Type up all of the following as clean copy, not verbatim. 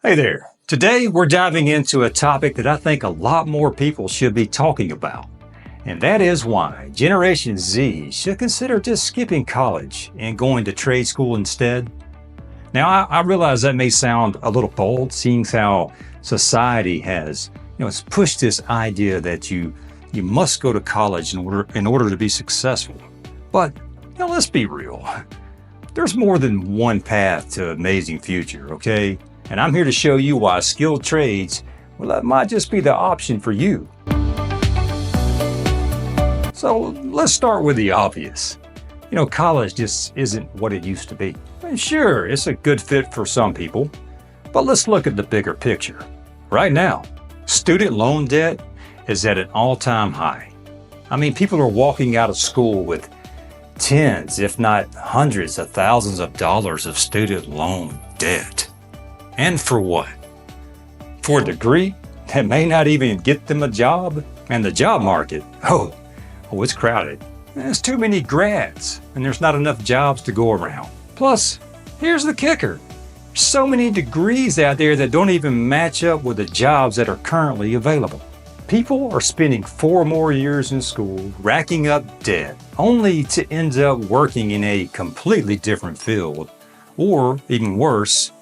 Hey there. Today we're diving into a topic that I think a lot more people should be talking about. And that is why Generation Z should consider just skipping college and going to trade school instead. Now, I realize that may sound a little bold, seeing how society has, it's pushed this idea that you must go to college in order to be successful. But, let's be real. There's more than one path to an amazing future, okay? And I'm here to show you why skilled trades, well, that might just be the option for you. So let's start with the obvious. College just isn't what it used to be. And sure, it's a good fit for some people, but let's look at the bigger picture. Right now, student loan debt is at an all-time high. People are walking out of school with tens, if not hundreds of thousands of dollars of student loan debt. And for what? For a degree that may not even get them a job. And the job market, it's crowded. There's too many grads, and there's not enough jobs to go around. Plus, here's the kicker. So many degrees out there that don't even match up with the jobs that are currently available. People are spending 4 more years in school, racking up debt, only to end up working in a completely different field, or even worse,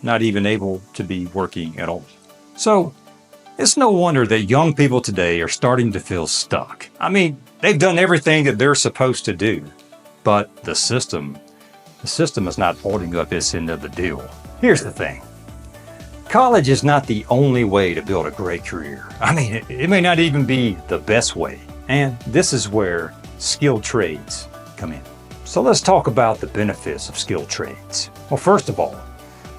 not even able to be working at all. So it's no wonder that young people today are starting to feel stuck. They've done everything that they're supposed to do, but the system is not holding up its end of the deal. Here's the thing. College is not the only way to build a great career. It may not even be the best way. And this is where skilled trades come in. So let's talk about the benefits of skilled trades. Well, first of all,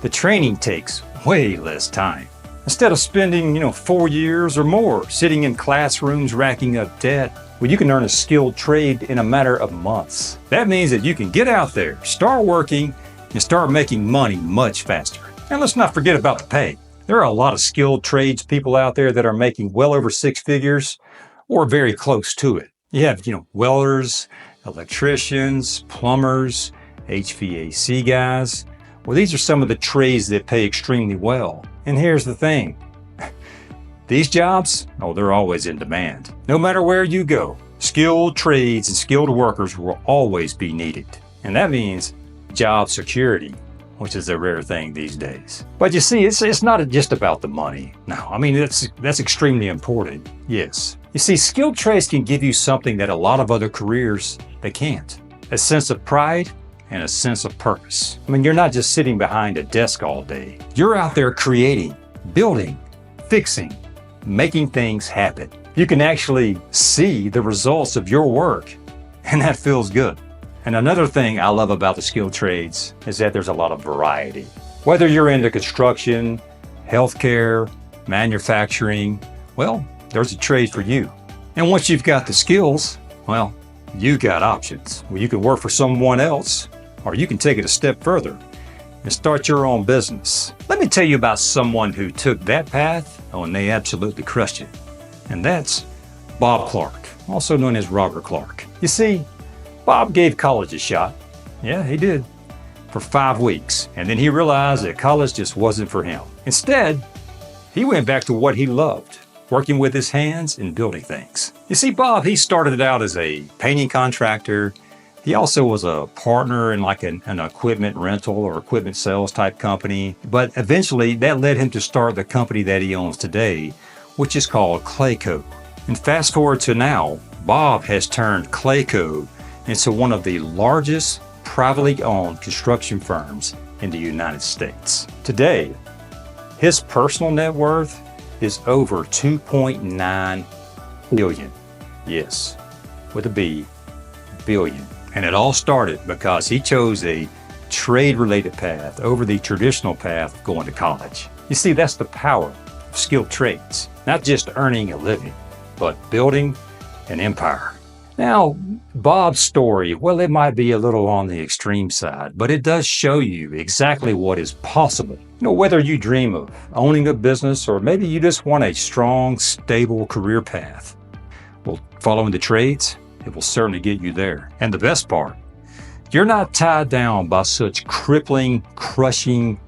the training takes way less time. Instead of spending, 4 years or more sitting in classrooms racking up debt, you can earn a skilled trade in a matter of months. That means that you can get out there, start working, and start making money much faster. And let's not forget about the pay. There are a lot of skilled trades people out there that are making well over 6 figures or very close to it. You have, welders, electricians, plumbers, HVAC guys. Well, these are some of the trades that pay extremely well. And here's the thing. These jobs, they're always in demand. No matter where you go, skilled trades and skilled workers will always be needed. And that means job security, which is a rare thing these days. But you see, it's not just about the money. No, that's extremely important. Yes. You see, skilled trades can give you something that a lot of other careers, they can't. A sense of pride and a sense of purpose. You're not just sitting behind a desk all day. You're out there creating, building, fixing, making things happen. You can actually see the results of your work, and that feels good. And another thing I love about the skilled trades is that there's a lot of variety. Whether you're into construction, healthcare, manufacturing, well, there's a trade for you. And once you've got the skills, well, you got options. You can work for someone else, or you can take it a step further and start your own business. Let me tell you about someone who took that path, and they absolutely crushed it. And that's Bob Clark, also known as Robert Clark. You see, Bob gave college a shot. Yeah, he did. For 5 weeks. And then he realized that college just wasn't for him. Instead, he went back to what he loved, working with his hands and building things. You see, Bob, he started out as a painting contractor. He also was a partner in an equipment rental or equipment sales type company. But eventually that led him to start the company that he owns today, which is called Clayco. And fast forward to now, Bob has turned Clayco into one of the largest privately owned construction firms in the United States. Today, his personal net worth is over $2.9 billion. Yes, with a B, billion. And it all started because he chose a trade-related path over the traditional path of going to college. You see, that's the power of skilled trades. Not just earning a living, but building an empire. Now, Bob's story, well, it might be a little on the extreme side, but it does show you exactly what is possible. Whether you dream of owning a business or maybe you just want a strong, stable career path. Well, following the trades, it will certainly get you there. And the best part, you're not tied down by such crippling, crushing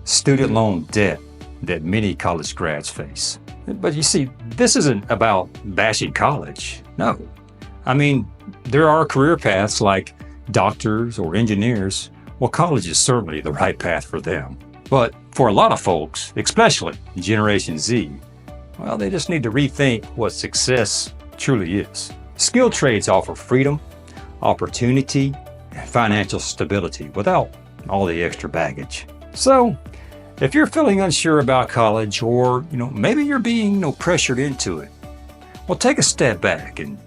student loan debt that many college grads face. But you see, this isn't about bashing college. No. I mean, there are career paths like doctors or engineers. Well, college is certainly the right path for them. But for a lot of folks, especially Generation Z, well, they just need to rethink what success truly is. Skilled trades offer freedom, opportunity, and financial stability without all the extra baggage. So, if you're feeling unsure about college, or maybe you're being pressured into it, well, take a step back and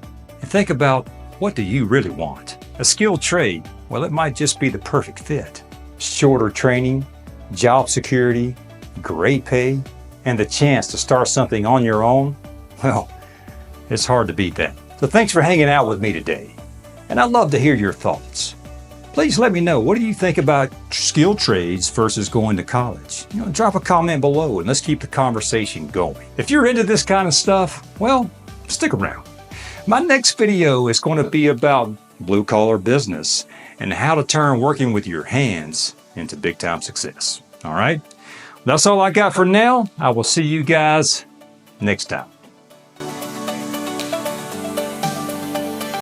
think about, what do you really want? A skilled trade, well, it might just be the perfect fit. Shorter training, job security, great pay, and the chance to start something on your own, well, it's hard to beat that. So thanks for hanging out with me today, and I'd love to hear your thoughts. Please let me know, what do you think about skilled trades versus going to college? Drop a comment below and let's keep the conversation going. If you're into this kind of stuff, well, stick around. My next video is going to be about blue-collar business and how to turn working with your hands into big-time success. All right? That's all I got for now. I will see you guys next time.